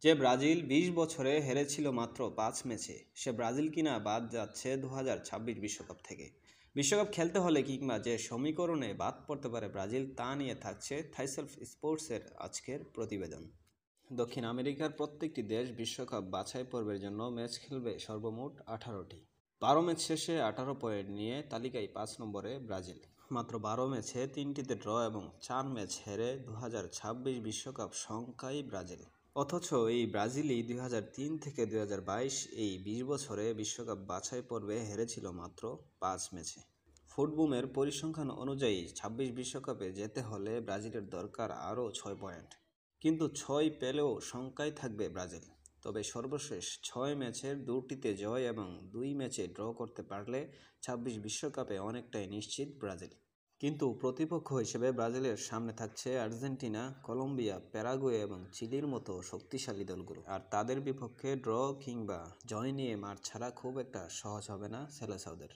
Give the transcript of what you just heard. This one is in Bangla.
যে ব্রাজিল ২০ বছরে হেরেছিল মাত্র ৫ ম্যাচে, সে ব্রাজিল কিনা বাদ যাচ্ছে ২০২৬ বিশ্বকাপ থেকে। বিশ্বকাপ খেলতে হলে কিংবা যে সমীকরণে বাদ পড়তে পারে ব্রাজিল, তা নিয়ে থাকছে থাইসেলফ স্পোর্টসের আজকের প্রতিবেদন। দক্ষিণ আমেরিকার প্রত্যেকটি দেশ বিশ্বকাপ বাছাই পর্বের জন্য ম্যাচ খেলবে সর্বমোট ১৮টি। ১২ ম্যাচ শেষে ১৮ পয়েন্ট নিয়ে তালিকায় ৫ নম্বরে ব্রাজিল। মাত্র ১২ ম্যাচে ৩টিতে ড্র এবং ৪ ম্যাচ হেরে ২০২৬ বিশ্বকাপ সংখ্যাই ব্রাজিল। অথচ এই ব্রাজিলই ২০০৩ থেকে ২০২২ এই ২০ বছরে বিশ্বকাপ বাছাই পর্বে হেরেছিল মাত্র ৫ ম্যাচে। ফুটবুমের পরিসংখ্যান অনুযায়ী ২৬ বিশ্বকাপে যেতে হলে ব্রাজিলের দরকার আরও ৬ পয়েন্ট। কিন্তু ৬ পেলেও সংখ্যায় থাকবে ব্রাজিল। তবে সর্বশেষ ৬ ম্যাচের ২টিতে জয় এবং ২ ম্যাচে ড্র করতে পারলে ২৬ বিশ্বকাপে অনেকটাই নিশ্চিত ব্রাজিল। কিন্তু প্রতিপক্ষ হিসেবে ব্রাজিলের সামনে থাকছে আর্জেন্টিনা, কলম্বিয়া, প্যারাগুয়ে এবং চিলির মতো শক্তিশালী দলগুলো। আর তাদের বিপক্ষে ড্র কিংবা জয় নিয়ে মাঠ ছাড়া খুব একটা সহজ হবে না সেলেসাওদের।